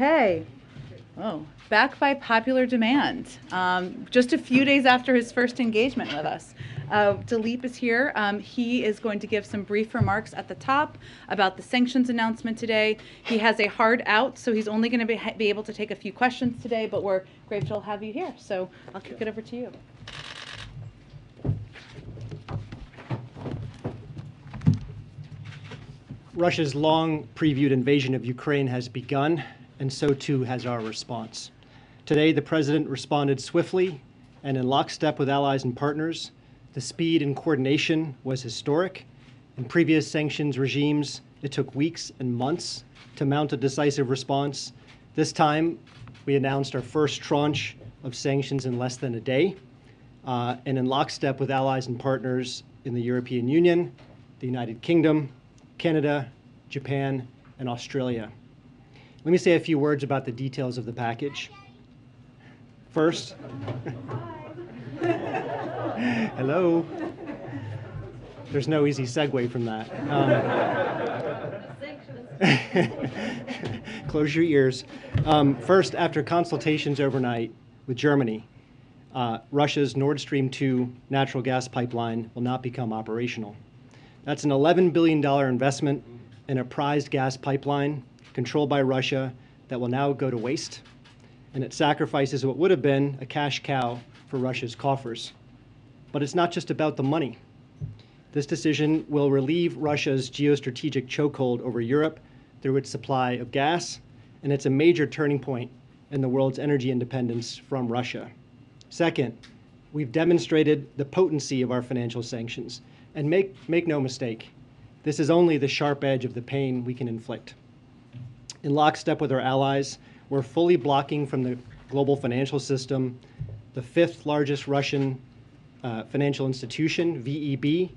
Hey, oh, back by popular demand. Just a few days after his first engagement with us. Daleep is here. He is going to give some brief remarks at the top about the sanctions announcement today. He has a hard out, so he's only going to be able to take a few questions today, but we're grateful to have you here. So I'll kick it over to you. Russia's long previewed invasion of Ukraine has begun, and so too has our response. Today, the President responded swiftly and in lockstep with allies and partners. The speed and coordination was historic. In previous sanctions regimes, it took weeks and months to mount a decisive response. This time, we announced our first tranche of sanctions in less than a day, and in lockstep with allies and partners in the European Union, the United Kingdom, Canada, Japan, and Australia. Let me say a few words about the details of the package. First, hello. There's no easy segue from that. Close your ears. First, after consultations overnight with Germany, Russia's Nord Stream 2 natural gas pipeline will not become operational. That's an $11 billion investment in a prized gas pipeline controlled by Russia that will now go to waste, and it sacrifices what would have been a cash cow for Russia's coffers. But it's not just about the money. This decision will relieve Russia's geostrategic chokehold over Europe through its supply of gas, and it's a major turning point in the world's energy independence from Russia. Second, we've demonstrated the potency of our financial sanctions. And make no mistake, this is only the sharp edge of the pain we can inflict. In lockstep with our allies, we're fully blocking from the global financial system the fifth largest Russian financial institution, VEB.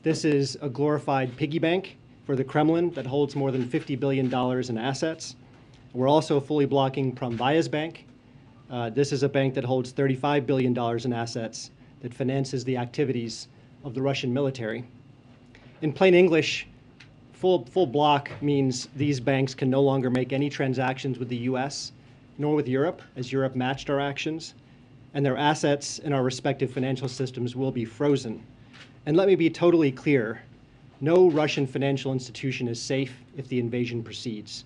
This is a glorified piggy bank for the Kremlin that holds more than $50 billion in assets. We're also fully blocking Promvaya's bank. This is a bank that holds $35 billion in assets that finances the activities of the Russian military. In plain English, full block means these banks can no longer make any transactions with the US, nor with Europe, as Europe matched our actions, and their assets in our respective financial systems will be frozen. And let me be totally clear, no Russian financial institution is safe if the invasion proceeds.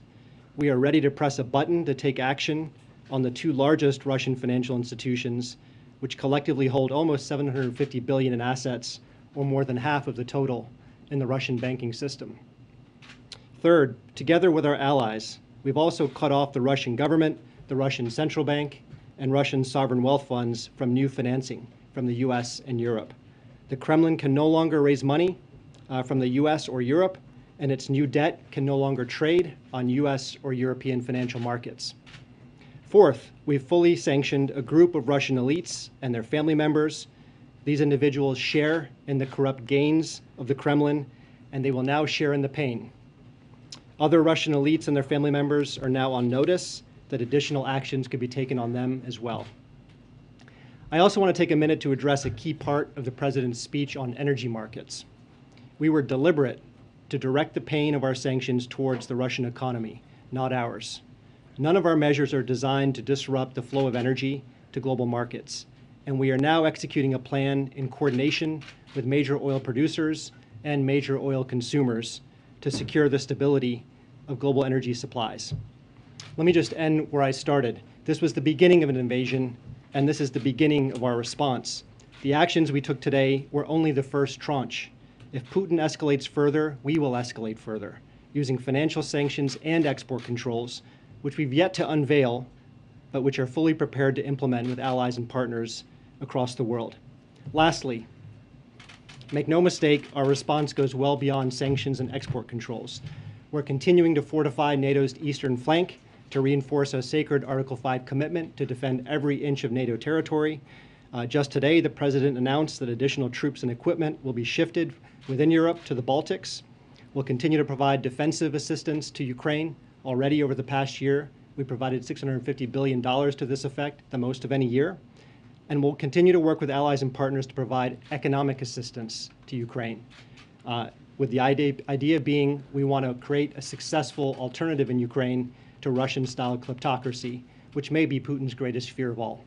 We are ready to press a button to take action on the two largest Russian financial institutions, which collectively hold almost $750 billion in assets, or more than half of the total in the Russian banking system. Third, together with our allies, we've also cut off the Russian government, the Russian central bank, and Russian sovereign wealth funds from new financing from the US and Europe. The Kremlin can no longer raise money from the US or Europe, and its new debt can no longer trade on US or European financial markets. Fourth, we've fully sanctioned a group of Russian elites and their family members. These individuals share in the corrupt gains of the Kremlin, and they will now share in the pain. Other Russian elites and their family members are now on notice that additional actions could be taken on them as well. I also want to take a minute to address a key part of the President's speech on energy markets. We were deliberate to direct the pain of our sanctions towards the Russian economy, not ours. None of our measures are designed to disrupt the flow of energy to global markets. And we are now executing a plan in coordination with major oil producers and major oil consumers to secure the stability of global energy supplies. Let me just end where I started. This was the beginning of an invasion, and this is the beginning of our response. The actions we took today were only the first tranche. If Putin escalates further, we will escalate further, using financial sanctions and export controls, which we've yet to unveil, but which are fully prepared to implement with allies and partners across the world. Lastly, make no mistake, our response goes well beyond sanctions and export controls. We're continuing to fortify NATO's eastern flank to reinforce a sacred Article 5 commitment to defend every inch of NATO territory. Just today, the President announced that additional troops and equipment will be shifted within Europe to the Baltics. We'll continue to provide defensive assistance to Ukraine. Already over the past year, we provided $650 billion to this effect, the most of any year. And we'll continue to work with allies and partners to provide economic assistance to Ukraine. With the idea being we want to create a successful alternative in Ukraine to Russian-style kleptocracy, which may be Putin's greatest fear of all.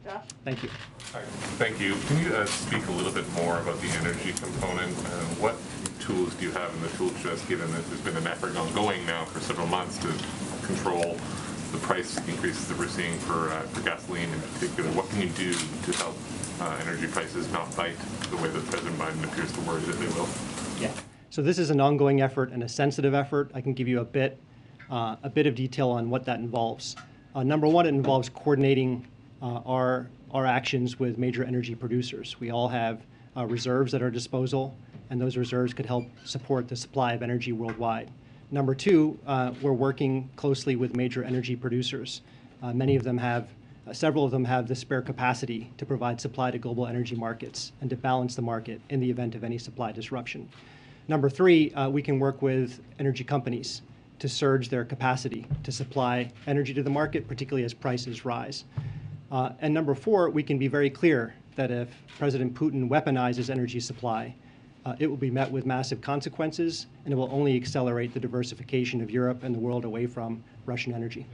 Josh? Thank you. Hi, thank you. Can you speak a little bit more about the energy component? What tools do you have in the tool chest, given that there's been an effort ongoing now for several months to control the price increases that we're seeing for gasoline in particular? What can you do to help energy prices not bite the way that President Biden appears to worry that they will? Yeah. So this is an ongoing effort and a sensitive effort. I can give you a bit of detail on what that involves. Number one, it involves coordinating our actions with major energy producers. We all have reserves at our disposal, and those reserves could help support the supply of energy worldwide. Number two, we're working closely with major energy producers. Several of them have the spare capacity to provide supply to global energy markets and to balance the market in the event of any supply disruption. Number three, we can work with energy companies to surge their capacity to supply energy to the market, particularly as prices rise. And number four, we can be very clear that if President Putin weaponizes energy supply, it will be met with massive consequences, and it will only accelerate the diversification of Europe and the world away from Russian energy.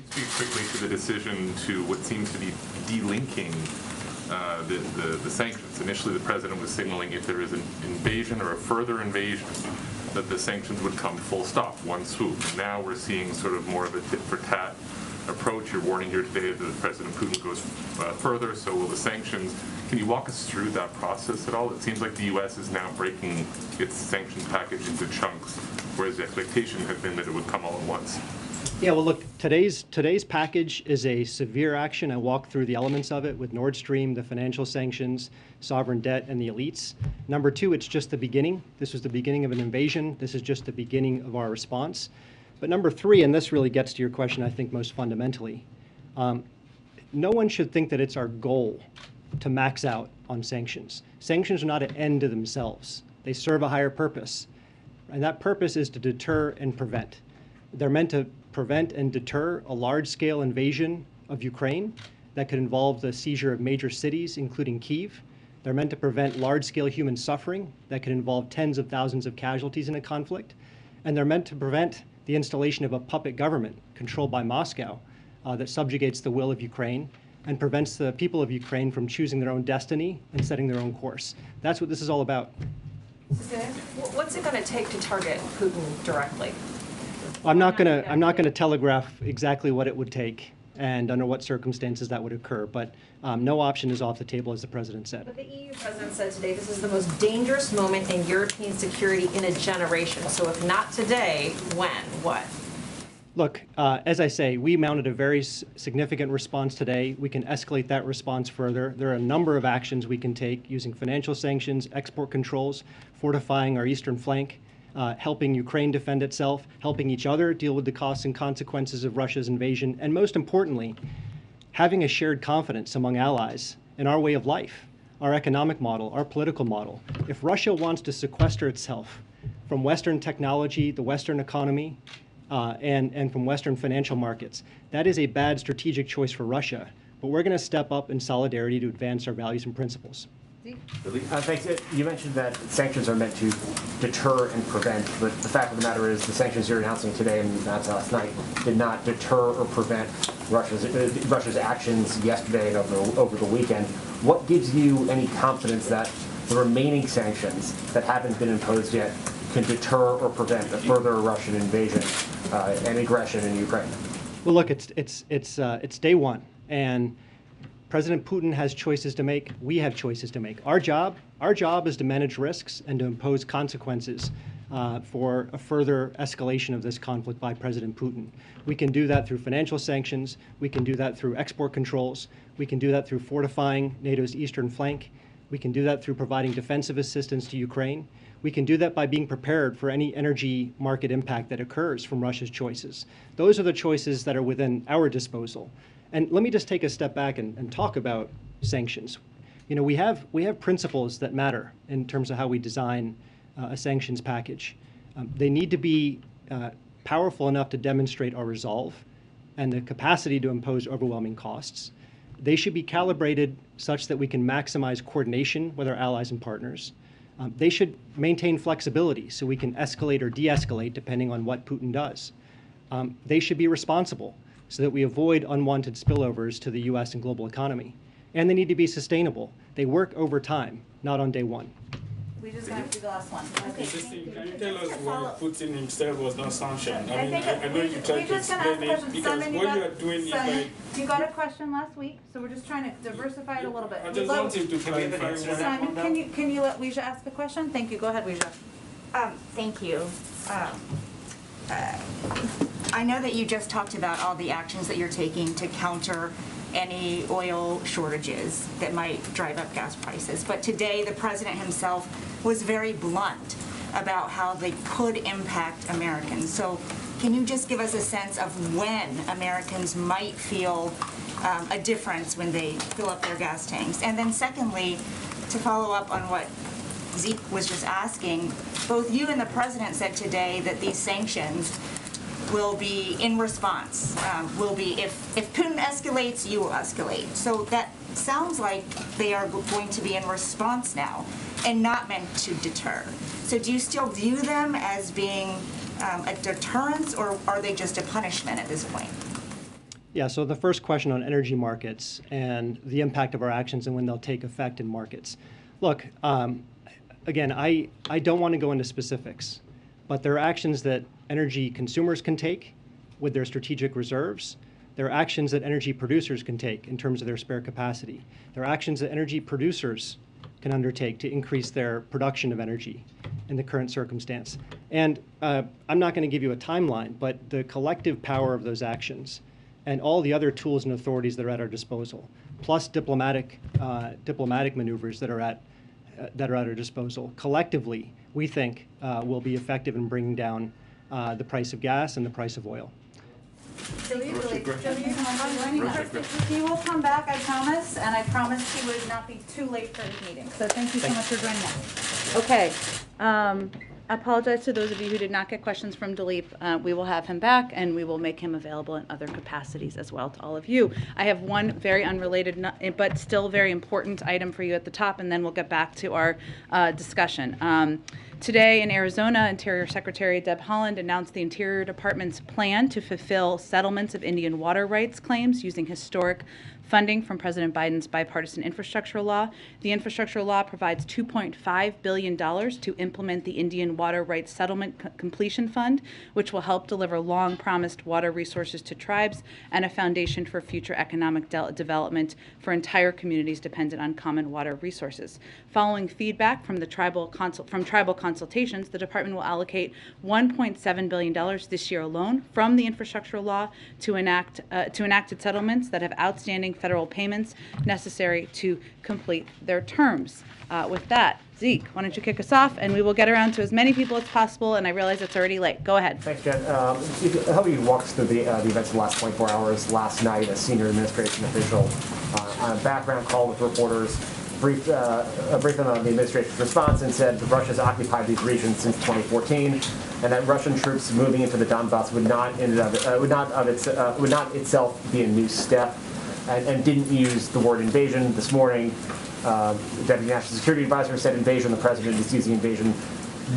Can you speak quickly to the decision to what seems to be delinking the sanctions? Initially, the president was signaling if there is an invasion or a further invasion, that the sanctions would come full stop, one swoop. Now we're seeing sort of more of a tit-for-tat approach. You're warning here today that President Putin goes further, so will the sanctions. Can you walk us through that process at all? It seems like the U.S. is now breaking its sanctions package into chunks, whereas the expectation had been that it would come all at once. Yeah, well, look, today's package is a severe action. I walked through the elements of it with Nord Stream, the financial sanctions, sovereign debt, and the elites. Number two, it's just the beginning. This was the beginning of an invasion. This is just the beginning of our response. But number three, and this really gets to your question, I think, most fundamentally, no one should think that it's our goal to max out on sanctions. Sanctions are not an end to themselves. They serve a higher purpose, and that purpose is to deter and prevent. They're meant to prevent and deter a large-scale invasion of Ukraine that could involve the seizure of major cities, including Kyiv. They're meant to prevent large-scale human suffering that could involve tens of thousands of casualties in a conflict. And they're meant to prevent the installation of a puppet government controlled by Moscow that subjugates the will of Ukraine and prevents the people of Ukraine from choosing their own destiny and setting their own course. That's what this is all about. What's it going to take to target Putin directly? I'm not going to telegraph exactly what it would take and under what circumstances that would occur, but no option is off the table, as the president said. But the EU president said today this is the most dangerous moment in European security in a generation. So if not today, when? What? Look, as I say, we mounted a very significant response today. We can escalate that response further. There are a number of actions we can take using financial sanctions, export controls, fortifying our eastern flank, helping Ukraine defend itself, helping each other deal with the costs and consequences of Russia's invasion, and most importantly, having a shared confidence among allies in our way of life, our economic model, our political model. If Russia wants to sequester itself from Western technology, the Western economy, and from Western financial markets, that is a bad strategic choice for Russia. But we're going to step up in solidarity to advance our values and principles. Thanks. You mentioned that sanctions are meant to deter and prevent, but the fact of the matter is the sanctions you're announcing today and announced last night did not deter or prevent Russia's actions yesterday and over the weekend. What gives you any confidence that the remaining sanctions that haven't been imposed yet can deter or prevent a further Russian invasion and aggression in Ukraine? Well, look, it's day one, and President Putin has choices to make. We have choices to make. Our job is to manage risks and to impose consequences for a further escalation of this conflict by President Putin. We can do that through financial sanctions. We can do that through export controls. We can do that through fortifying NATO's eastern flank. We can do that through providing defensive assistance to Ukraine. We can do that by being prepared for any energy market impact that occurs from Russia's choices. Those are the choices that are within our disposal. And let me just take a step back and talk about sanctions. You know, we have principles that matter in terms of how we design a sanctions package. They need to be powerful enough to demonstrate our resolve and the capacity to impose overwhelming costs. They should be calibrated such that we can maximize coordination with our allies and partners. They should maintain flexibility so we can escalate or de-escalate depending on what Putin does. they should be responsible so that we avoid unwanted spillovers to the U.S. and global economy. And they need to be sustainable. They work over time, not on day one. We just have to do the last one. Interesting. Can you tell us why Putin himself was not sanctioned? I mean, think I know you tried to explain it because Simon, what you are doing is like. You got a question last week, so we're just trying to diversify it a little bit. I just want him to clarify. Simon, can you let Weijia ask a question? Thank you. Go ahead, Weijia. Thank you. I know that you just talked about all the actions that you're taking to counter any oil shortages that might drive up gas prices. But today, the president himself was very blunt about how they could impact Americans. So can you just give us a sense of when Americans might feel a difference when they fill up their gas tanks? And then secondly, to follow up on what Zeke was just asking, both you and the president said today that these sanctions will be in response, will be if Putin escalates, you will escalate. So that sounds like they are going to be in response now and not meant to deter. So do you still view them as being a deterrence, or are they just a punishment at this point? Yeah, so the first question on energy markets and the impact of our actions and when they'll take effect in markets. Look, again, I don't want to go into specifics, but there are actions that energy consumers can take with their strategic reserves. There are actions that energy producers can take in terms of their spare capacity. There are actions that energy producers can undertake to increase their production of energy in the current circumstance. And I'm not going to give you a timeline, but the collective power of those actions and all the other tools and authorities that are at our disposal, plus diplomatic maneuvers that are at our disposal, collectively, we think will be effective in bringing down the price of gas and the price of oil. He will come back, I promise, and I promise he would not be too late for his meeting. So thank you so much for joining us. Okay. I apologize to those of you who did not get questions from Daleep. We will have him back, and we will make him available in other capacities as well to all of you. I have one very unrelated but still very important item for you at the top, and then we'll get back to our discussion. Today in Arizona, Interior Secretary Deb Haaland announced the Interior Department's plan to fulfill settlements of Indian water rights claims using historic funding from President Biden's bipartisan infrastructure law. The infrastructure law provides $2.5 billion to implement the Indian Water Rights Settlement Completion Fund, which will help deliver long-promised water resources to tribes and a foundation for future economic development for entire communities dependent on common water resources. Following feedback from the tribal consultations, the department will allocate $1.7 billion this year alone from the infrastructure law to enacted settlements that have outstanding federal payments necessary to complete their terms. With that, Zeke, why don't you kick us off, and we will get around to as many people as possible, and I realize it's already late. Go ahead. Thanks, Jen. I'll help you walk us through the events of the last 24 hours. Last night, a senior administration official on a background call with reporters briefed them on the administration's response and said that Russia's occupied these regions since 2014, and that Russian troops moving into the Donbass would not itself be a new step, and didn't use the word invasion. This morning, the Deputy National Security Advisor said invasion. The President is using invasion.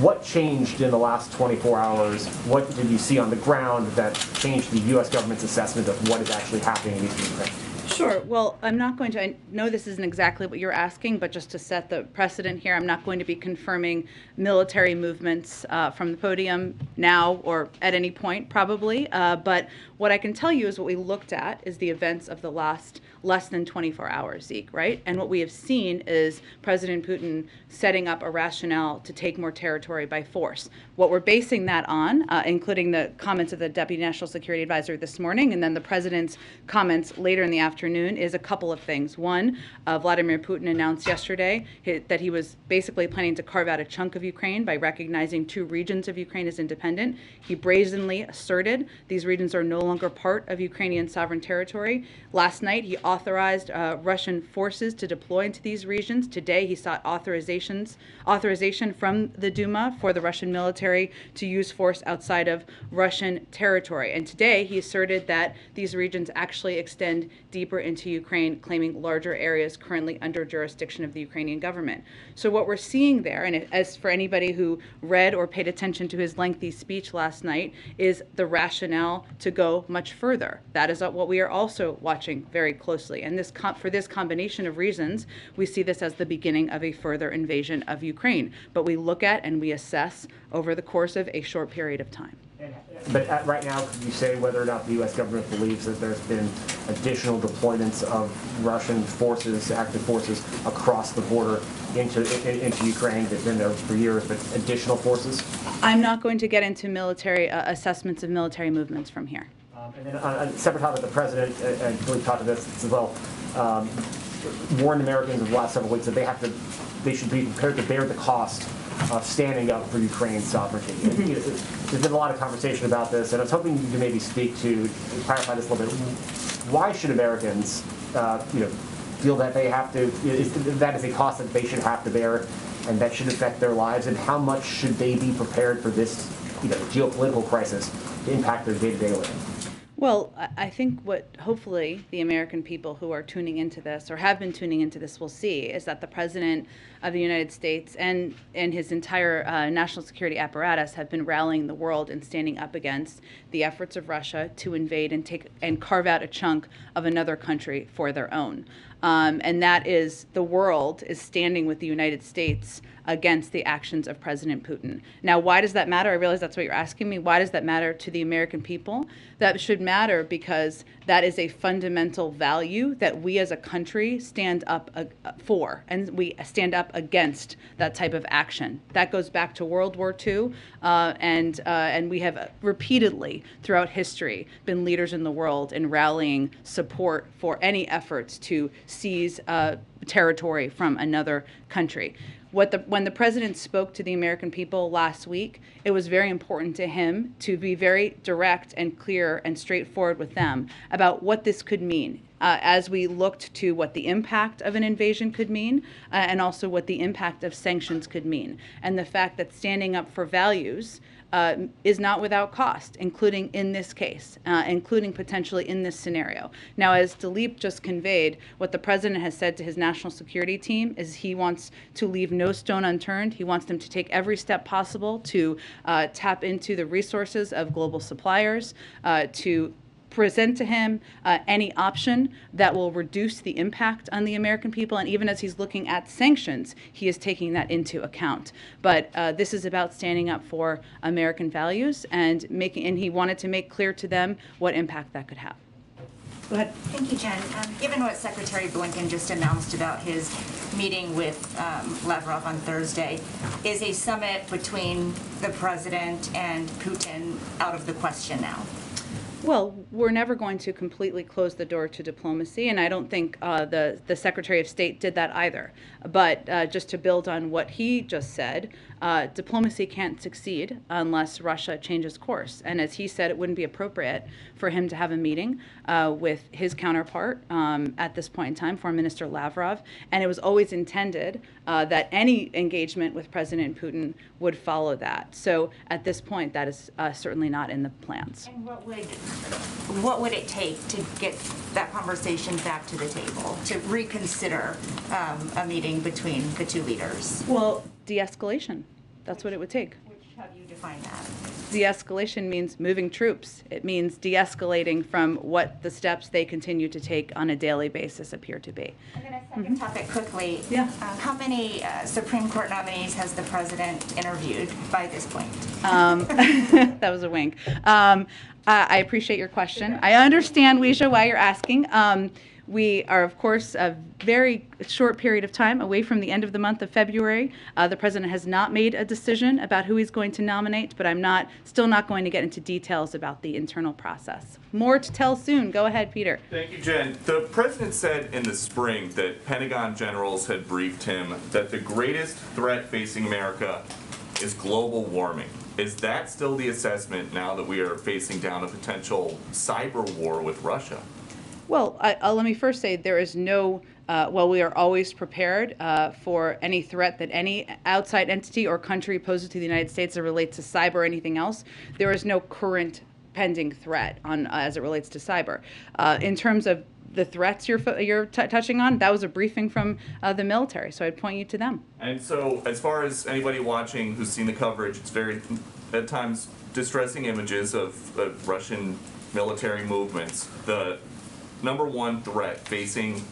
What changed in the last 24 hours? What did you see on the ground that changed the U.S. government's assessment of what is actually happening in Eastern Ukraine? Sure. Well, I'm not going to, I know this isn't exactly what you're asking, but just to set the precedent here, I'm not going to be confirming military movements from the podium now or at any point, probably. But what I can tell you is what we looked at is the events of the last less than 24 hours, Zeke, right? And what we have seen is President Putin setting up a rationale to take more territory by force. What we're basing that on, including the comments of the Deputy National Security Advisor this morning and then the President's comments later in the afternoon, is a couple of things. One, Vladimir Putin announced yesterday that he was basically planning to carve out a chunk of Ukraine by recognizing 2 regions of Ukraine as independent. He brazenly asserted these regions are no longer part of Ukrainian sovereign territory. Last night, he authorized Russian forces to deploy into these regions. Today, he sought authorization from the Duma for the Russian military to use force outside of Russian territory. And today, he asserted that these regions actually extend deep deeper into Ukraine, claiming larger areas currently under jurisdiction of the Ukrainian government. So what we're seeing there, and as for anybody who read or paid attention to his lengthy speech last night, is the rationale to go much further. That is what we are also watching very closely. And for this combination of reasons, we see this as the beginning of a further invasion of Ukraine. But we look at and we assess over the course of a short period of time. But right now, could you say whether or not the U.S. government believes that there's been additional deployments of Russian forces, active forces, across the border into Ukraine? They've been there for years, but additional forces? I'm not going to get into military assessments of military movements from here. And then on a separate topic, the president, and Daleep talked to this as well, warned Americans over the last several weeks that they should be prepared to bear the cost of standing up for Ukraine's sovereignty. There's been a lot of conversation about this, and I was hoping you could maybe speak to, clarify this a little bit. Why should Americans, feel that they have to, that is a cost that they should have to bear, and that should affect their lives, and how much should they be prepared for this, geopolitical crisis to impact their day-to-day living? Well, I think what hopefully the American people who are tuning into this or have been tuning into this will see is that the President of the United States and his entire national security apparatus have been rallying the world and standing up against the efforts of Russia to invade and carve out a chunk of another country for their own. And that is, the world is standing with the United States against the actions of President Putin. Now, why does that matter? I realize that's what you're asking me. Why does that matter to the American people? That should matter because that is a fundamental value that we as a country stand up for, and we stand up against that type of action. That goes back to World War II, and we have repeatedly throughout history been leaders in the world in rallying support for any efforts to seize territory from another country. When the president spoke to the American people last week, it was very important to him to be very direct and clear and straightforward with them about what this could mean as we looked to what the impact of an invasion could mean and also what the impact of sanctions could mean. And the fact that standing up for values is not without cost, including in this case, including potentially in this scenario. Now, as Daleep just conveyed, what the president has said to his national security team is he wants to leave no stone unturned. He wants them to take every step possible to tap into the resources of global suppliers, to present to him any option that will reduce the impact on the American people. And even as he's looking at sanctions, he is taking that into account. But this is about standing up for American values and he wanted to make clear to them what impact that could have. Go ahead. Thank you, Jen. Given what Secretary Blinken just announced about his meeting with Lavrov on Thursday, is a summit between the president and Putin out of the question now? Well, we're never going to completely close the door to diplomacy, and I don't think the Secretary of State did that either. But just to build on what he just said, diplomacy can't succeed unless Russia changes course. And as he said, it wouldn't be appropriate for him to have a meeting with his counterpart at this point in time, Foreign Minister Lavrov. And it was always intended that any engagement with President Putin would follow that. So at this point, that is certainly not in the plans. And what would it take to get that conversation back to the table, to reconsider a meeting between the two leaders? Well, de-escalation. That's what it would take. How do you define that? De-escalation means moving troops. It means de-escalating from what the steps they continue to take on a daily basis appear to be. And then a second topic quickly. Yeah. How many Supreme Court nominees has the president interviewed by this point? That was a wink. I appreciate your question. I understand, Weisha, why you're asking. We are, of course, a very short period of time away from the end of the month of February. The president has not made a decision about who he's going to nominate, but I'm still not going to get into details about the internal process. More to tell soon. Go ahead, Peter. Thank you, Jen. The president said in the spring that Pentagon generals had briefed him that the greatest threat facing America is global warming. Is that still the assessment now that we are facing down a potential cyber war with Russia? Well, let me first say there is no, we are always prepared for any threat that any outside entity or country poses to the United States that relates to cyber or anything else. There is no current pending threat as it relates to cyber. In terms of the threats you're touching on, that was a briefing from the military, so I'd point you to them. And so, as far as anybody watching who's seen the coverage, it's very, at times, distressing images of Russian military movements. The number one threat facing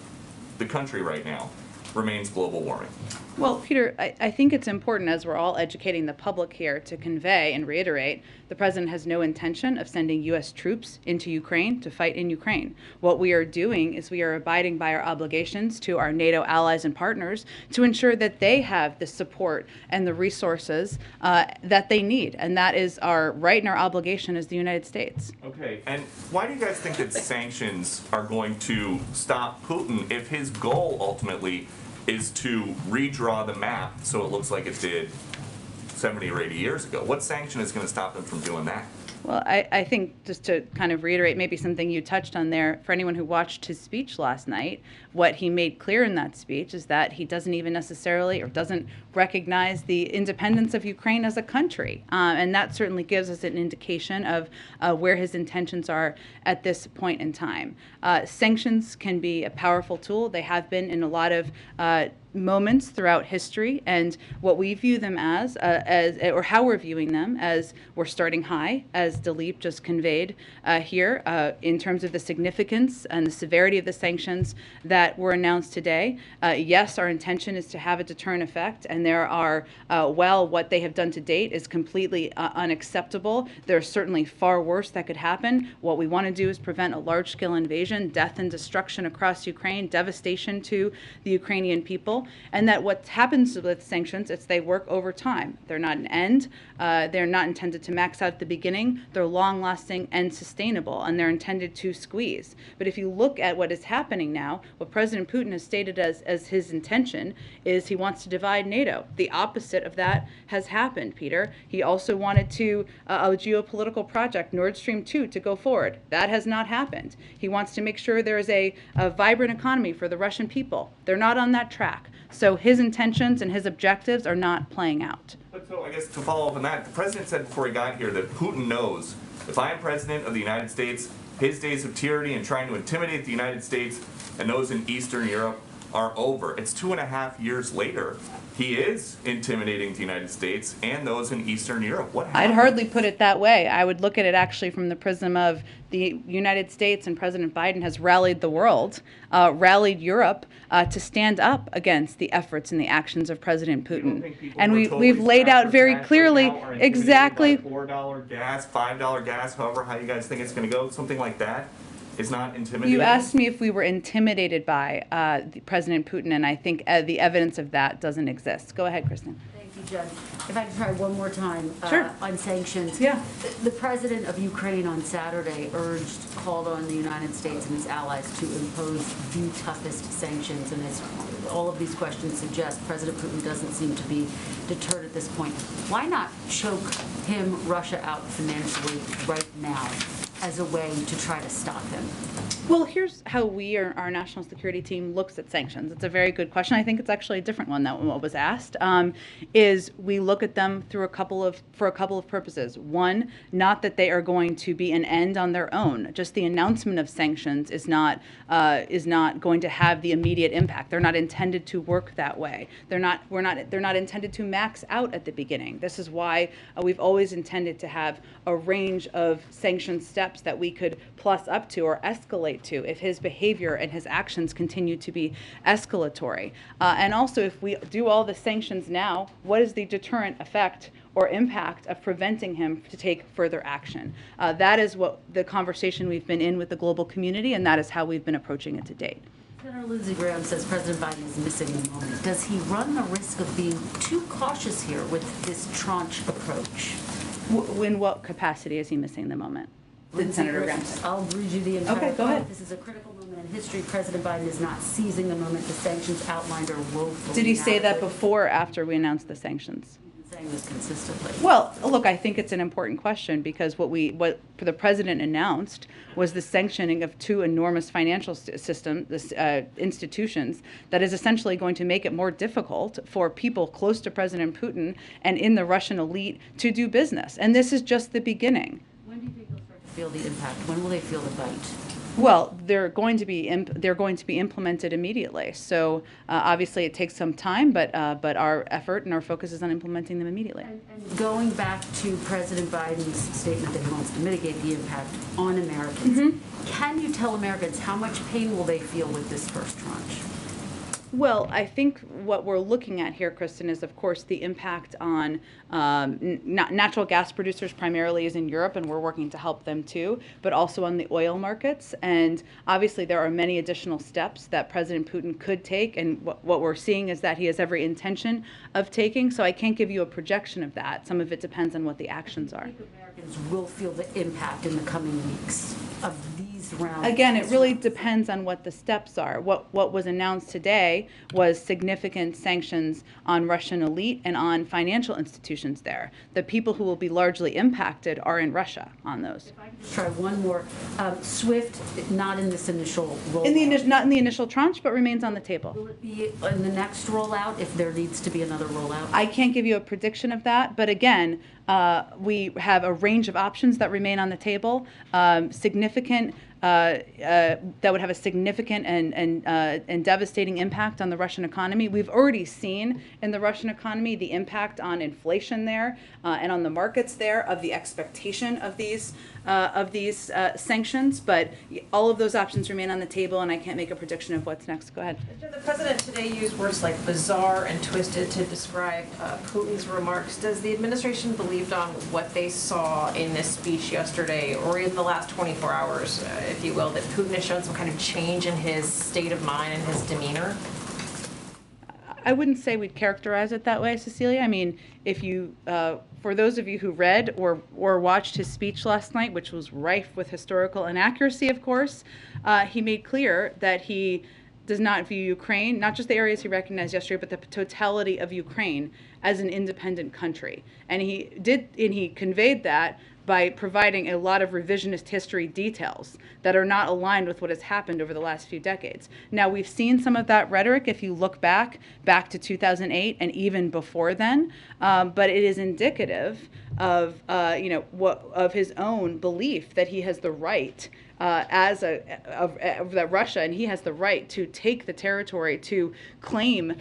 the country right now remains global warming. Well, Peter, I think it's important, as we're all educating the public here, to convey and reiterate the president has no intention of sending U.S. troops into Ukraine to fight in Ukraine. What we are doing is we are abiding by our obligations to our NATO allies and partners to ensure that they have the support and the resources that they need. And that is our right and our obligation as the United States. Okay, and why do you guys think that sanctions are going to stop Putin if his goal ultimately is to redraw the map so it looks like it did 70 or 80 years ago? What sanction is going to stop him from doing that? Well, I think, just to kind of reiterate maybe something you touched on there, for anyone who watched his speech last night, what he made clear in that speech is that he doesn't even necessarily, or doesn't recognize the independence of Ukraine as a country. And that certainly gives us an indication of where his intentions are at this point in time. Sanctions can be a powerful tool. They have been in a lot of moments throughout history, and what we view them as or how we're viewing them, as we're starting high, as Daleep just conveyed here, in terms of the significance and the severity of the sanctions that were announced today. Yes, our intention is to have a deterrent effect, and there are, what they have done to date is completely unacceptable. There's certainly far worse that could happen. What we want to do is prevent a large-scale invasion, death and destruction across Ukraine, devastation to the Ukrainian people. And that what happens with sanctions is they work over time. They're not an end. They're not intended to max out at the beginning. They're long-lasting and sustainable, and they're intended to squeeze. But if you look at what is happening now, what President Putin has stated as his intention is he wants to divide NATO. The opposite of that has happened, Peter. He also wanted a geopolitical project, Nord Stream 2, to go forward. That has not happened. He wants to make sure there is a vibrant economy for the Russian people. They're not on that track. So his intentions and his objectives are not playing out. But so I guess to follow up on that, the president said before he got here that Putin knows if I am president of the United States, his days of tyranny and trying to intimidate the United States and those in Eastern Europe are over. It's 2.5 years later. He is intimidating the United States and those in Eastern Europe. What happened? I'd hardly put it that way. I would look at it actually from the prism of the United States, and President Biden has rallied the world, rallied Europe to stand up against the efforts and the actions of President Putin. And we've laid out very clearly exactly $4 gas, $5 gas, however how you guys think it's going to go, something like that. Is not intimidating. You asked me if we were intimidated by President Putin, and I think the evidence of that doesn't exist. Go ahead, Kristen. Thank you, Jen. If I could try one more time Sure. on sanctions. Yeah. The president of Ukraine on Saturday called on the United States and its allies to impose the toughest sanctions. And as all of these questions suggest, President Putin doesn't seem to be deterred at this point. Why not choke Russia out financially right now as a way to try to stop him? Well, here's how our national security team looks at sanctions. It's a very good question. I think it's actually a different one than what was asked. Is we look at them for a couple of purposes. One, not that they are going to be an end on their own. Just the announcement of sanctions is not going to have the immediate impact. They're not intended to work that way. They're not intended to max out at the beginning. This is why we've always intended to have a range of sanction steps that we could plus up to or escalate to if his behavior and his actions continue to be escalatory. And also, if we do all the sanctions now, what is the deterrent effect or impact of preventing him to take further action? That is what the conversation we've been in with the global community, and that is how we've been approaching it to date. Senator Lindsey Graham says President Biden is missing the moment. Does he run the risk of being too cautious here with this tranche approach? In what capacity is he missing the moment? Did Senator Graham say? I'll read you the entire Okay, go ahead. This is a critical moment in history. President Biden is not seizing the moment. The sanctions outlined are woefully Did he say that inadequate. before or after we announced the sanctions? He's been saying this consistently. Well, look, I think it's an important question because what the president announced was the sanctioning of two enormous financial institutions that is essentially going to make it more difficult for people close to President Putin and in the Russian elite to do business. And this is just the beginning. When do you think they'll start to feel the impact? When will they feel the bite? Well, they're going to be implemented immediately. So obviously it takes some time, but our effort and our focus is on implementing them immediately. And going back to President Biden's statement that he wants to mitigate the impact on Americans, can you tell Americans how much pain will they feel with this first tranche? Well, I think what we're looking at here, Kristen, is of course the impact on natural gas producers primarily is in Europe, and we're working to help them too, but also on the oil markets. And obviously there are many additional steps that President Putin could take, and what we're seeing is that he has every intention of taking, so I can't give you a projection of that. Some of it depends on what the actions are. I think Americans will feel the impact in the coming weeks of these rounds. Again, it really depends on what the steps are. What was announced today was significant sanctions on Russian elite and on financial institutions there. The people who will be largely impacted are in Russia on those. If I could just try one more. SWIFT, not in this initial rollout. Not in the initial tranche, but remains on the table. Will it be in the next rollout if there needs to be another rollout? I can't give you a prediction of that, but again, we have a range of options that remain on the table. That would have a significant and devastating impact on the Russian economy. We've already seen in the Russian economy the impact on inflation there and on the markets there of the expectation of these sanctions. But all of those options remain on the table, and I can't make a prediction of what's next. Go ahead. The president today used words like bizarre and twisted to describe Putin's remarks. Does the administration believe on what they saw in this speech yesterday, or in the last 24 hours, if you will, that Putin has shown some kind of change in his state of mind and his demeanor? I wouldn't say we'd characterize it that way, Cecilia. I mean, if you, for those of you who read or watched his speech last night, which was rife with historical inaccuracy, of course, he made clear that he does not view Ukraine, not just the areas he recognized yesterday, but the totality of Ukraine as an independent country. And he conveyed that by providing a lot of revisionist history details that are not aligned with what has happened over the last few decades. Now, we've seen some of that rhetoric if you look back to 2008 and even before then, but it is indicative of of his own belief that he has the right that Russia, and he has the right to take the territory, to claim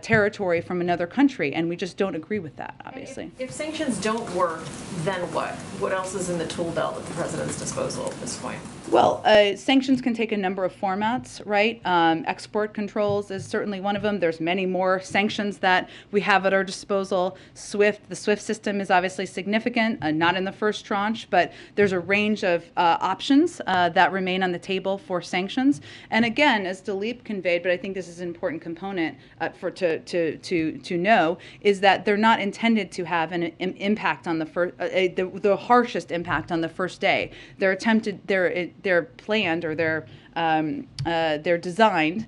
territory from another country, and we just don't agree with that, obviously. If sanctions don't work, then what? What else is in the tool belt at the president's disposal at this point? Well, sanctions can take a number of formats, right? Export controls is certainly one of them. There's many more sanctions that we have at our disposal. The SWIFT system is obviously significant, not in the first tranche, but there's a range of options that remain on the table for sanctions. And again, as Daleep conveyed, but I think this is an important component to know, is that they're not intended to have an impact on the harshest impact on the first day. They're planned, or they're designed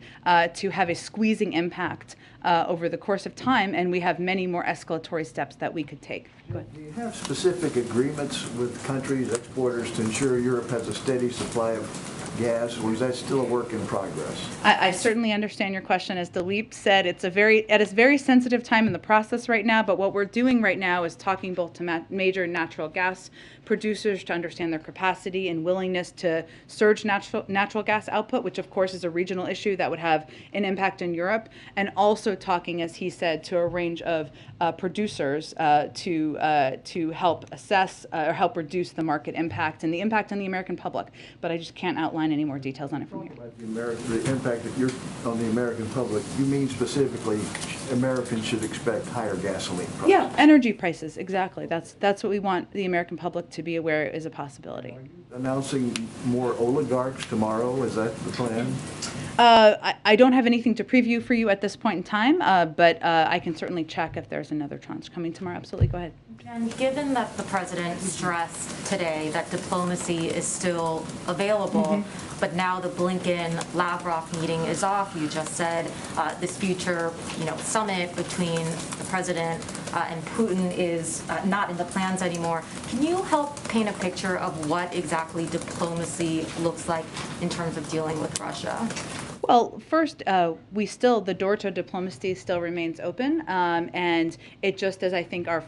to have a squeezing impact over the course of time, and we have many more escalatory steps that we could take. Do you have specific agreements with countries, exporters, to ensure Europe has a steady supply of gas, or is that still a work in progress? I certainly understand your question. As Daleep said, it's a very sensitive time in the process right now, but what we're doing right now is talking both to major natural gas producers to understand their capacity and willingness to surge natural gas output, which of course is a regional issue that would have an impact in Europe, and also talking, as he said, to a range of producers to help assess or help reduce the market impact and the impact on the American public. But I just can't outline any more details on it from here. The impact that you're on the American public, you mean specifically Americans should expect higher gasoline prices? Yeah, energy prices, exactly. That's what we want the American public to be aware is a possibility. Are you announcing more oligarchs tomorrow? Is that the plan? I don't have anything to preview for you at this point in time, but I can certainly check if there's another tranche coming tomorrow. Absolutely, go ahead. And given that the president stressed today that diplomacy is still available, but now the Blinken-Lavrov meeting is off, you just said this future, summit between the president and Putin is not in the plans anymore. Can you help paint a picture of what exactly diplomacy looks like in terms of dealing with Russia? Well, first, the door to diplomacy still remains open, and it just, as I think our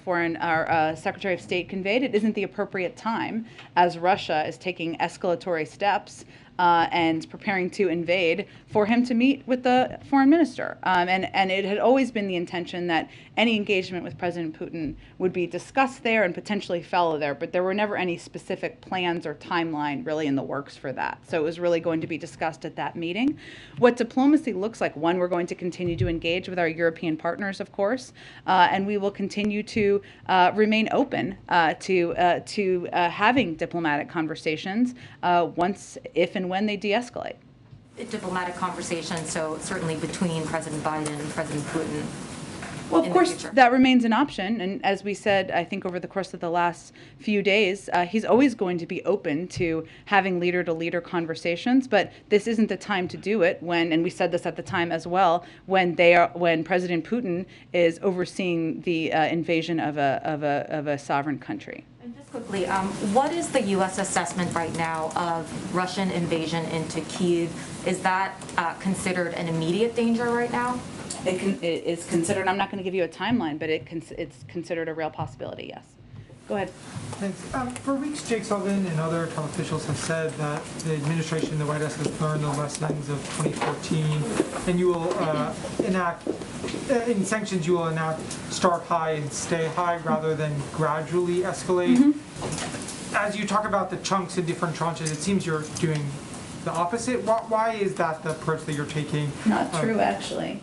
Secretary of State conveyed, it isn't the appropriate time as Russia is taking escalatory steps and preparing to invade, for him to meet with the foreign minister. And it had always been the intention that any engagement with President Putin would be discussed there and potentially follow there, but there were never any specific plans or timeline really in the works for that. So it was really going to be discussed at that meeting. What diplomacy looks like: one, we're going to continue to engage with our European partners, of course, and we will continue to remain open to having diplomatic conversations once, if and when they de-escalate. Diplomatic conversations, so certainly between President Biden and President Putin. Well, of course, that remains an option. And as we said, I think over the course of the last few days, he's always going to be open to having leader-to-leader conversations. But this isn't the time to do it when, and we said this at the time as well, when President Putin is overseeing the invasion of a sovereign country. And just quickly, what is the U.S. assessment right now of Russian invasion into Kyiv? Is that considered an immediate danger right now? It is considered. I'm not going to give you a timeline, but it's considered a real possibility. Yes. Go ahead. Thanks. For weeks, Jake Sullivan and other top officials have said that the administration, the White House, has learned the lessons of 2014, and you will enact, in sanctions, you will enact start high and stay high rather than gradually escalate. Mm-hmm. As you talk about the chunks in different tranches, it seems you're doing the opposite. Why is that the approach that you're taking? Not true, actually.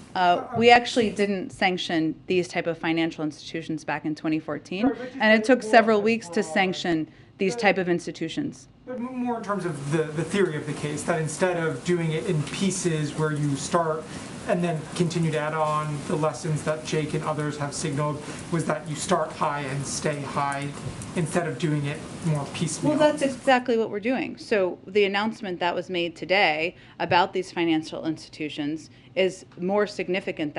We actually didn't sanction these type of financial institutions back in 2014, and it took several weeks to sanction these type of institutions. But more in terms of the theory of the case, that instead of doing it in pieces where you start and then continue to add on, the lessons that Jake and others have signaled was that you start high and stay high instead of doing it more piecemeal. Well, that's exactly what we're doing. So the announcement that was made today about these financial institutions is more significant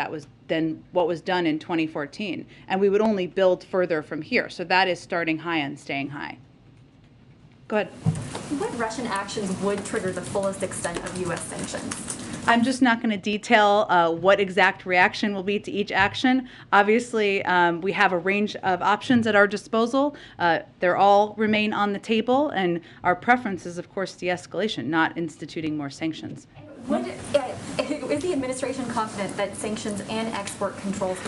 than what was done in 2014. And we would only build further from here. So that is starting high and staying high. Go ahead. What Russian actions would trigger the fullest extent of U.S. sanctions? I'm just not going to detail what exact reaction will be to each action. Obviously, we have a range of options at our disposal. They all remain on the table, and our preference is, of course, de-escalation, not instituting more sanctions. Is the administration confident that sanctions and export controls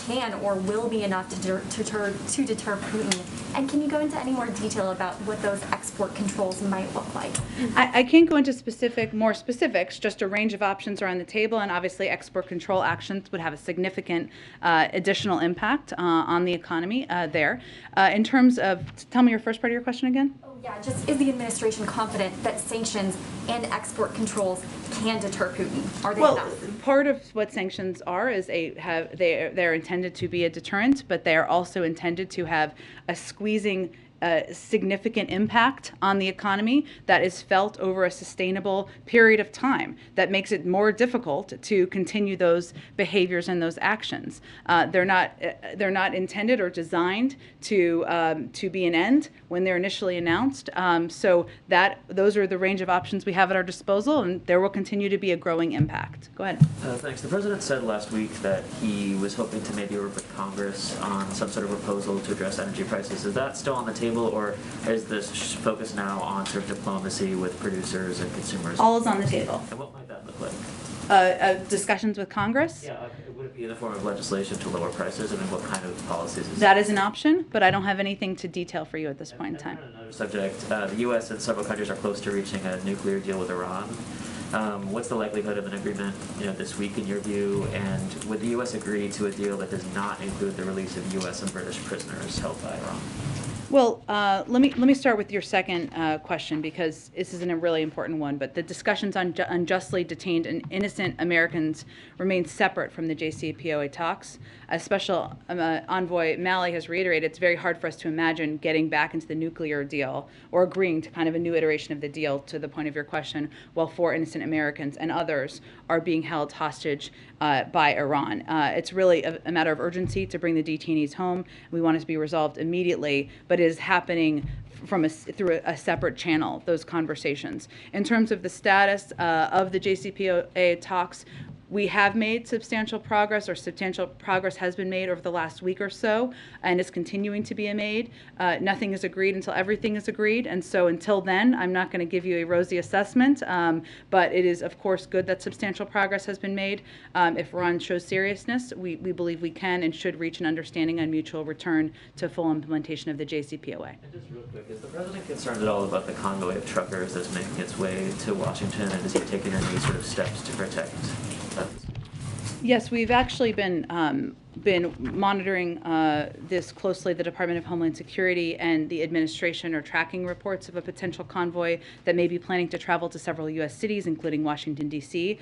can or will be enough to deter Putin? And can you go into any more detail about what those export controls might look like? I can't go into more specifics, just a range of options are on the table, and obviously export control actions would have a significant additional impact on the economy there. In terms of, tell me your first part of your question again? Yeah, just is the administration confident that sanctions and export controls can deter Putin? Are they enough? Part of what sanctions are is they're intended to be a deterrent, but they are also intended to have a squeezing significant impact on the economy that is felt over a sustainable period of time that makes it more difficult to continue those behaviors and those actions. They're not intended or designed to be an end when they're initially announced. So those are the range of options we have at our disposal, and there will continue to be a growing impact. Go ahead. Thanks. The president said last week that he was hoping to maybe work with Congress on some sort of proposal to address energy prices. Is that still on the table, or is this focus now on sort of diplomacy with producers and consumers? All is on the table. And what might that look like? Discussions with Congress? Yeah, would it be in the form of legislation to lower prices, and then what kind of policies? That is an option, but I don't have anything to detail for you at this point in time. Another subject, the U.S. and several countries are close to reaching a nuclear deal with Iran. What's the likelihood of an agreement, this week in your view, and would the U.S. agree to a deal that does not include the release of U.S. and British prisoners held by Iran? Well, let me start with your second question, because this is a really important one. But the discussions on unjustly detained and innocent Americans remain separate from the JCPOA talks. As Special Envoy Malley has reiterated, it's very hard for us to imagine getting back into the nuclear deal or agreeing to kind of a new iteration of the deal, to the point of your question, while 4 innocent Americans and others are being held hostage by Iran. It's really a matter of urgency to bring the detainees home. We want it to be resolved immediately, but it is happening through a separate channel, those conversations. In terms of the status of the JCPOA talks, We have made substantial progress, or substantial progress has been made over the last week or so, and is continuing to be made. Nothing is agreed until everything is agreed, and so until then, I'm not going to give you a rosy assessment, but it is, of course, good that substantial progress has been made. If Iran shows seriousness, we believe we can and should reach an understanding on mutual return to full implementation of the JCPOA. And just real quick, is the president concerned at all about the convoy of truckers that's making its way to Washington, and is he taking any sort of steps to protect that? Yes, we've actually been monitoring this closely. The Department of Homeland Security and the administration are tracking reports of a potential convoy that may be planning to travel to several U.S. cities, including Washington, D.C.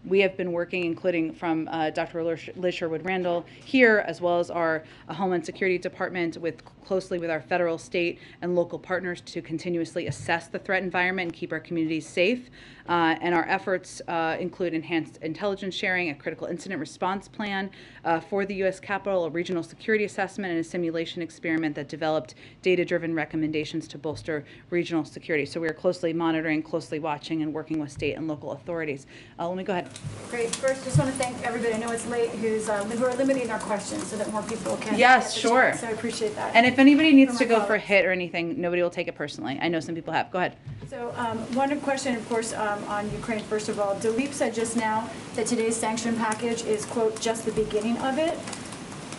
We have been working, including from Dr. Liz Sherwood-Randall here, as well as our Homeland Security Department, closely with our federal, state, and local partners to continuously assess the threat environment and keep our communities safe. And our efforts include enhanced intelligence sharing, a critical incident response plan for the U.S. Capitol, a regional security assessment, and a simulation experiment that developed data-driven recommendations to bolster regional security. So we are closely monitoring, closely watching, and working with state and local authorities. Let me go ahead. Great. First, just want to thank everybody. I know it's late who are limiting our questions so that more people can. Yes, sure. So I appreciate that. And if anybody needs to go for a hit or anything, nobody will take it personally. I know some people have. Go ahead. So one question, of course, on Ukraine, first of all. Daleep said just now that today's sanction package is, quote, just the beginning of it.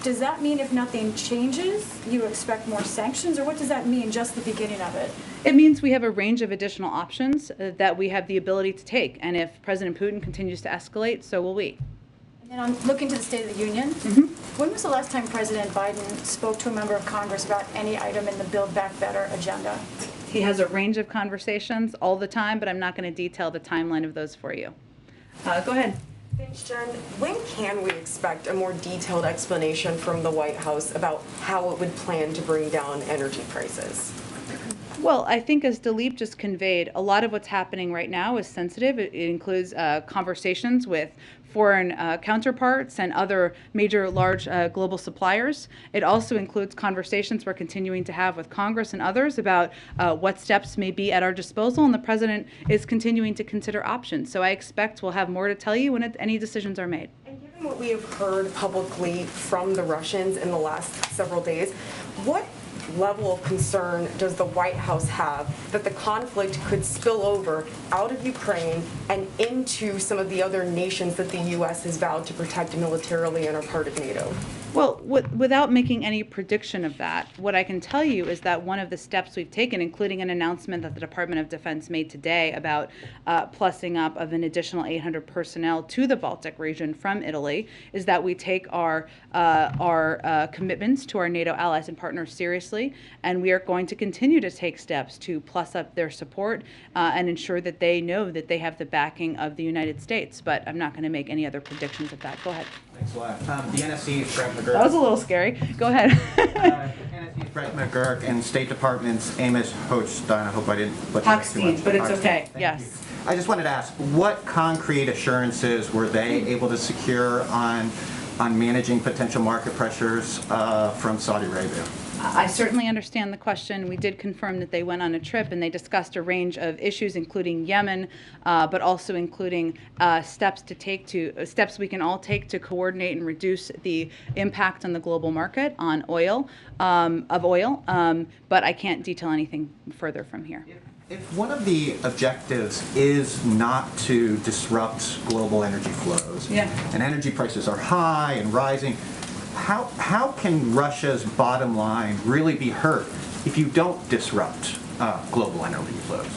Does that mean if nothing changes, you expect more sanctions, or what does that mean, just the beginning of it? It means we have a range of additional options that we have the ability to take. And if President Putin continues to escalate, so will we. And then on looking to the State of the Union, when was the last time President Biden spoke to a member of Congress about any item in the Build Back Better agenda? He has a range of conversations all the time, but I'm not going to detail the timeline of those for you. Go ahead. Thanks, Jen. When can we expect a more detailed explanation from the White House about how it would plan to bring down energy prices? Well, I think as Daleep just conveyed, a lot of what's happening right now is sensitive. It includes conversations with foreign counterparts and other major large global suppliers. It also includes conversations we're continuing to have with Congress and others about what steps may be at our disposal, and the President is continuing to consider options. So I expect we'll have more to tell you when any decisions are made. And given what we have heard publicly from the Russians in the last several days, what level of concern does the White House have that the conflict could spill over out of Ukraine and into some of the other nations that the U.S. has vowed to protect militarily and are part of NATO? Well, without making any prediction of that, what I can tell you is that one of the steps we've taken, including an announcement that the Department of Defense made today about plussing up of an additional 800 personnel to the Baltic region from Italy, is that we take our commitments to our NATO allies and partners seriously, and we are going to continue to take steps to plus up their support and ensure that they know that they have the backing of the United States. But I'm not going to make any other predictions of that. Go ahead. Thanks a lot. The NSC's Brett McGurk. That was a little scary. Go ahead. NSC's Brett McGurk and State Department's Amos Hochstein. I hope I didn't butcher that too much. But it's Hochstein. okay. Thank Yes. you. I just wanted to ask, what concrete assurances were they able to secure on managing potential market pressures from Saudi Arabia? I certainly understand the question. We did confirm that they went on a trip and they discussed a range of issues, including Yemen, but also including steps we can all take to coordinate and reduce the impact on the global market on oil, but I can't detail anything further from here. If one of the objectives is not to disrupt global energy flows, and energy prices are high and rising, how can Russia's bottom line really be hurt if you don't disrupt global energy flows?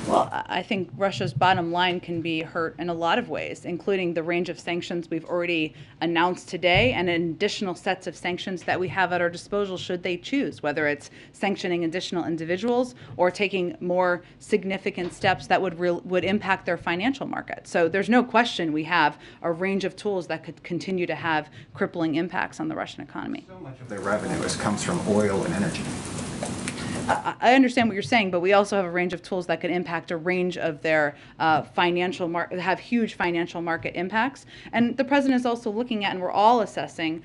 Well, I think Russia's bottom line can be hurt in a lot of ways, including the range of sanctions we've already announced today and additional sets of sanctions that we have at our disposal should they choose, whether it's sanctioning additional individuals or taking more significant steps that would impact their financial market. So there's no question we have a range of tools that could continue to have crippling impacts on the Russian economy. So much of their revenue comes from oil and energy. I understand what you're saying, but we also have a range of tools that could impact a range of their have huge financial market impacts. And the president is also looking at, and we're all assessing,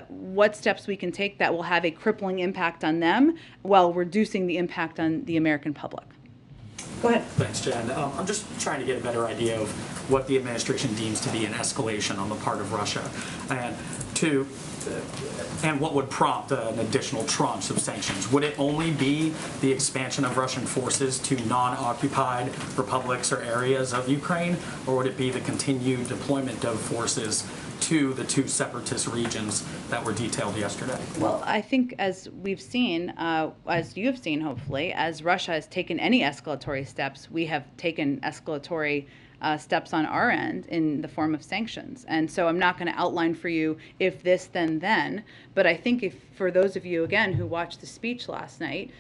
what steps we can take that will have a crippling impact on them while reducing the impact on the American public. Go ahead. Thanks, Jen. I'm just trying to get a better idea of what the administration deems to be an escalation on the part of Russia, and what would prompt an additional tranche of sanctions. Would it only be the expansion of Russian forces to non-occupied republics or areas of Ukraine, or would it be the continued deployment of forces to the two separatist regions that were detailed yesterday? Well, I think as we've seen, as you have seen, hopefully, as Russia has taken any escalatory steps, we have taken escalatory steps on our end in the form of sanctions. And so I'm not going to outline for you if this, then, but I think if for those of you, again, who watched the speech last night,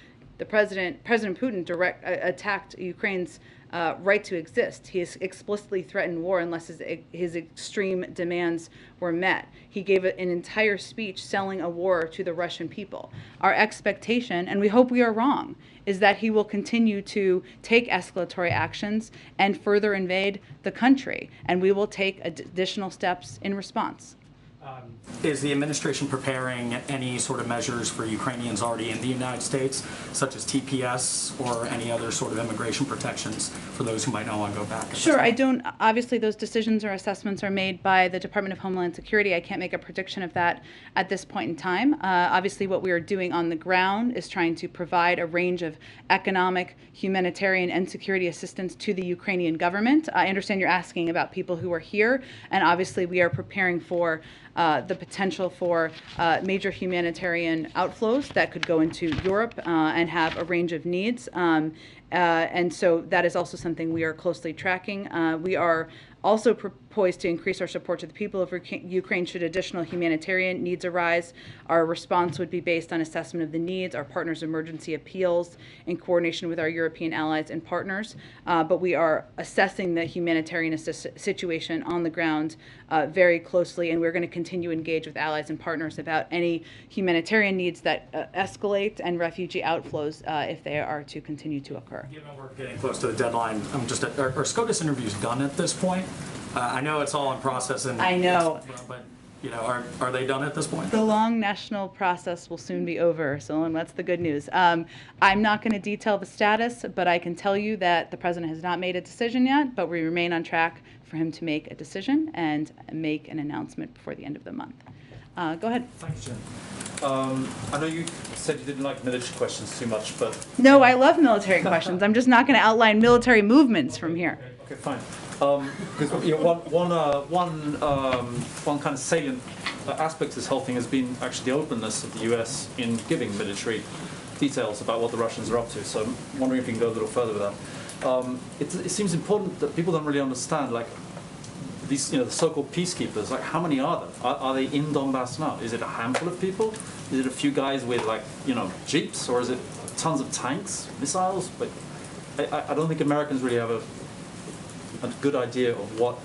President Putin attacked Ukraine's right to exist. He has explicitly threatened war unless his extreme demands were met. He gave an entire speech selling a war to the Russian people. Our expectation, and we hope we are wrong, is that he will continue to take escalatory actions and further invade the country, and we will take additional steps in response. Is the administration preparing any sort of measures for Ukrainians already in the United States, such as TPS or any other sort of immigration protections for those who might not want to go back? Sure, I don't, obviously those decisions or assessments are made by the Department of Homeland Security. I can't make a prediction of that at this point in time. Obviously what we are doing on the ground is trying to provide a range of economic, humanitarian, and security assistance to the Ukrainian government. I understand you're asking about people who are here, and obviously we are preparing for the potential for major humanitarian outflows that could go into Europe and have a range of needs. And so that is also something we are closely tracking. We are also poised to increase our support to the people of Ukraine should additional humanitarian needs arise. Our response would be based on assessment of the needs, our partners' emergency appeals, in coordination with our European allies and partners. But we are assessing the humanitarian situation on the ground very closely, and we're going to continue to engage with allies and partners about any humanitarian needs that escalate and refugee outflows if they are to continue to occur. Given we're getting close to the deadline, are SCOTUS interviews done at this point? I know it's all in process, and I know, but you know, are they done at this point? The long national process will soon be over, so that's the good news. I'm not going to detail the status, but I can tell you that the president has not made a decision yet, but we remain on track for him to make a decision and make an announcement before the end of the month. Go ahead. Thank you, Jen. I know you said you didn't like military questions too much, but... No, I love military questions. I'm just not going to outline military movements from here. Okay, fine. Because you know, one kind of salient aspect of this whole thing has been actually the openness of the US in giving military details about what the Russians are up to. So I'm wondering if you can go a little further with that. It seems important that people don't really understand, like, these, you know, the so-called peacekeepers, like, how many are there? Are they in Donbass now? Is it a handful of people? Is it a few guys with, like, you know, jeeps? Or is it tons of tanks, missiles? But I don't think Americans really have a good idea of what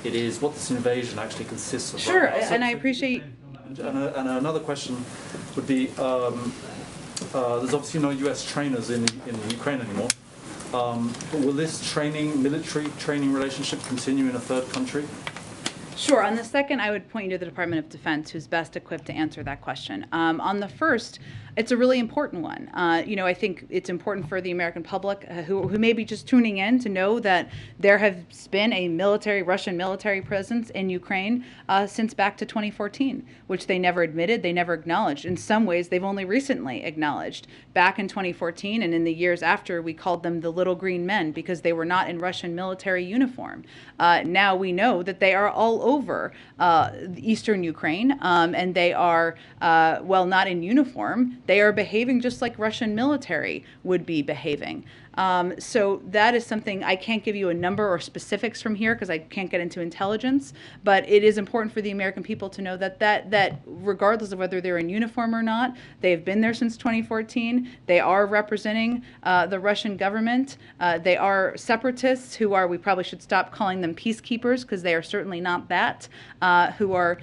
it is, what this invasion actually consists of. Sure, right now. and I appreciate... And another question would be, there's obviously no US trainers in Ukraine anymore. But will this military training relationship continue in a third country? Sure. On the second, I would point you to the Department of Defense, who's best equipped to answer that question. On the first, it's a really important one. You know, I think it's important for the American public who may be just tuning in to know that there has been a Russian military presence in Ukraine since back to 2014, which they never admitted, they never acknowledged. In some ways, they've only recently acknowledged. Back in 2014 and in the years after, we called them the little green men because they were not in Russian military uniform. Now we know that they are all over eastern Ukraine, and they are, well, not in uniform. They are behaving just like Russian military would be behaving. So that is something, I can't give you a number or specifics from here because I can't get into intelligence, but it is important for the American people to know that regardless of whether they're in uniform or not, they've been there since 2014. They are representing the Russian government. They are separatists we probably should stop calling them peacekeepers because they are certainly not that, who are,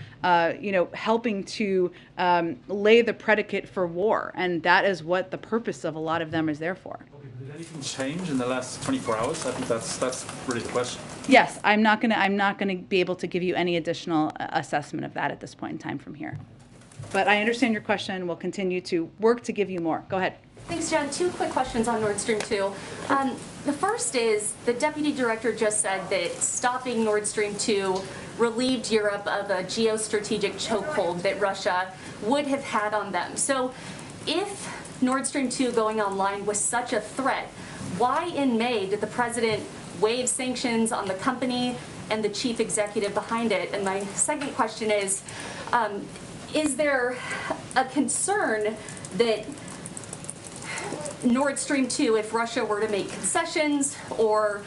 you know, helping to lay the predicate for war. And that is what the purpose of a lot of them is there for. Did anything change in the last 24 hours? I think that's really the question. Yes, I'm not gonna be able to give you any additional assessment of that at this point in time from here. But I understand your question. We'll continue to work to give you more. Go ahead. Thanks, Jen. Two quick questions on Nord Stream 2. The first is, the deputy director just said that stopping Nord Stream 2 relieved Europe of a geostrategic chokehold that Russia would have had on them. So if Nord Stream 2 going online was such a threat, why in May did the president waive sanctions on the company and the chief executive behind it? And my second question is there a concern that Nord Stream 2, if Russia were to make concessions or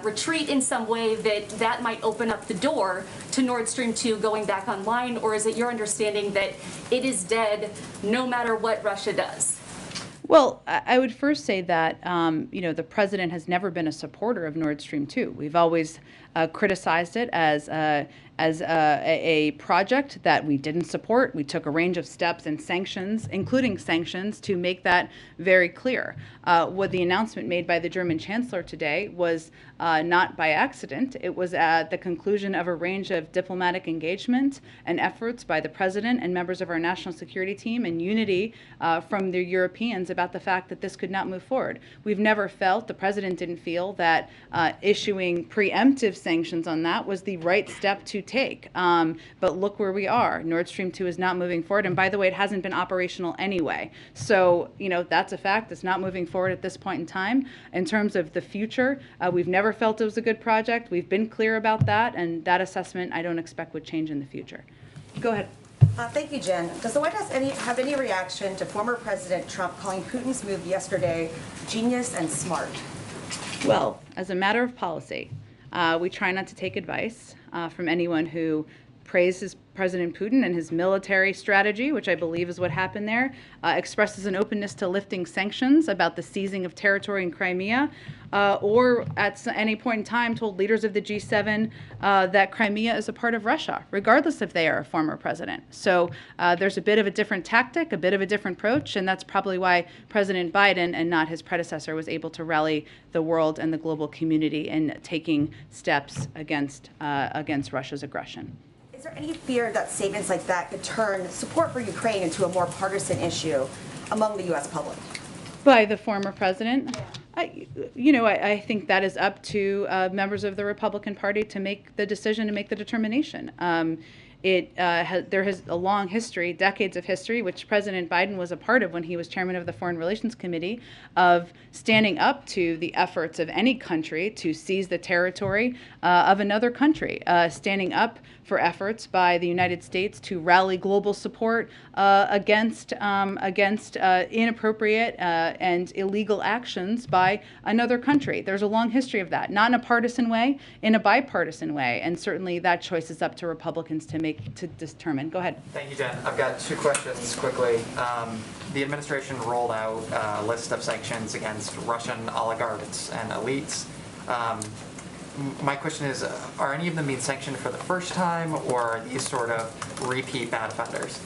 retreat in some way, that might open up the door to Nord Stream 2 going back online? Or is it your understanding that it is dead no matter what Russia does? Well, I would first say that, the president has never been a supporter of Nord Stream 2. We've always criticized it as a project that we didn't support. We took a range of steps and sanctions, including sanctions, to make that very clear. What the announcement made by the German chancellor today was not by accident. It was at the conclusion of a range of diplomatic engagement and efforts by the president and members of our national security team, and unity from the Europeans about the fact that this could not move forward. We've never felt, the president didn't feel, that issuing preemptive sanctions on that was the right step to take. But look where we are. Nord Stream 2 is not moving forward. And by the way, it hasn't been operational anyway. So, that's a fact. It's not moving forward at this point in time. In terms of the future, we've never felt it was a good project. We've been clear about that. And that assessment I don't expect would change in the future. Go ahead. Thank you, Jen. Does the White House have any reaction to former President Trump calling Putin's move yesterday genius and smart? Well, as a matter of policy, we try not to take advice from anyone who praises President Putin and his military strategy, which I believe is what happened there, expresses an openness to lifting sanctions about the seizing of territory in Crimea, or at any point in time told leaders of the G7 that Crimea is a part of Russia, regardless if they are a former president. So there's a bit of a different tactic, a bit of a different approach, and that's probably why President Biden and not his predecessor was able to rally the world and the global community in taking steps against Russia's aggression. Is there any fear that statements like that could turn support for Ukraine into a more partisan issue among the U.S. public? By the former president? I think that is up to members of the Republican Party to make the decision, to make the determination. There has a long history, decades of history, which President Biden was a part of when he was chairman of the Foreign Relations Committee, of standing up to the efforts of any country to seize the territory of another country, standing up for efforts by the United States to rally global support against inappropriate and illegal actions by another country. There's a long history of that, not in a partisan way, in a bipartisan way, and certainly that choice is up to Republicans to determine. Go ahead. Thank you, Jen. I've got two questions quickly. The administration rolled out a list of sanctions against Russian oligarchs and elites. My question is, are any of them being sanctioned for the first time, or are these sort of repeat bad offenders?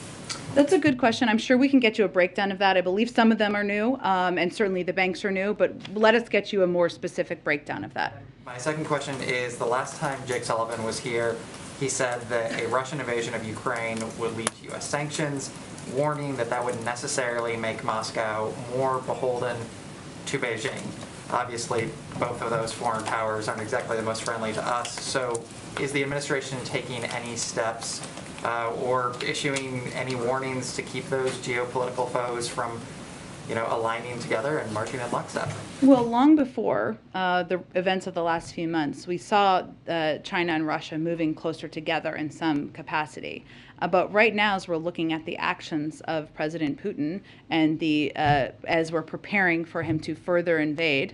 That's a good question. I'm sure we can get you a breakdown of that. I believe some of them are new, and certainly the banks are new, but let us get you a more specific breakdown of that. My second question is, the last time Jake Sullivan was here, he said that a Russian invasion of Ukraine would lead to U.S. sanctions, warning that that would necessarily make Moscow more beholden to Beijing. Obviously, both of those foreign powers aren't exactly the most friendly to us. So is the administration taking any steps or issuing any warnings to keep those geopolitical foes from aligning together and marching in lockstep? Well, long before the events of the last few months, we saw China and Russia moving closer together in some capacity. But right now, as we're looking at the actions of President Putin and as we're preparing for him to further invade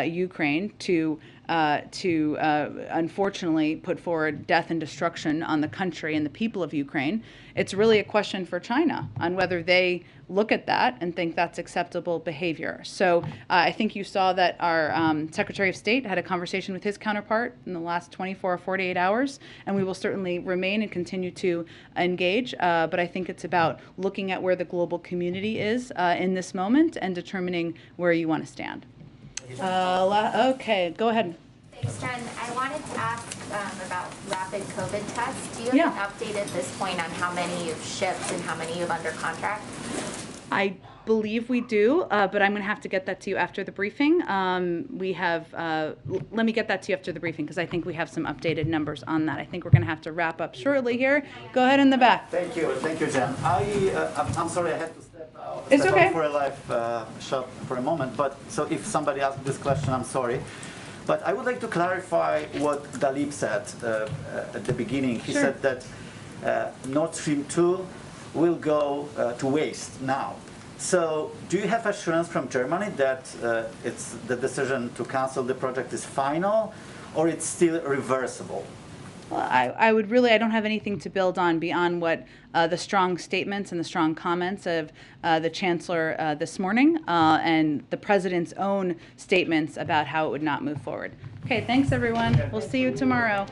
Ukraine, to unfortunately put forward death and destruction on the country and the people of Ukraine, it's really a question for China on whether they look at that and think that's acceptable behavior. So I think you saw that our Secretary of State had a conversation with his counterpart in the last 24 or 48 hours, and we will certainly remain and continue to engage. But I think it's about looking at where the global community is in this moment and determining where you want to stand. Okay, go ahead. Thanks, Jen. I wanted to ask about rapid COVID tests. Do you have an update at this point on how many you've shipped and how many you have under contract? I believe we do, but I'm going to have to get that to you after the briefing. We have, let me get that to you after the briefing because I think we have some updated numbers on that. I think we're going to have to wrap up shortly here. Go ahead in the back. Thank you, Jen. I'm sorry I had to step out. It's okay. For a live shot for a moment, but so if somebody asked this question, I'm sorry. But I would like to clarify what Daleep said at the beginning. He said that Nord Stream 2 will go to waste now. So do you have assurance from Germany that it's the decision to cancel the project is final, or it's still reversible? Well, I would really, I don't have anything to build on beyond what the strong statements and the strong comments of the Chancellor this morning and the President's own statements about how it would not move forward. Okay, thanks everyone. We'll see you tomorrow.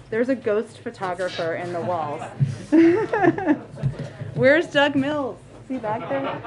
There's a ghost photographer in the walls. Where's Doug Mills? Is he back there?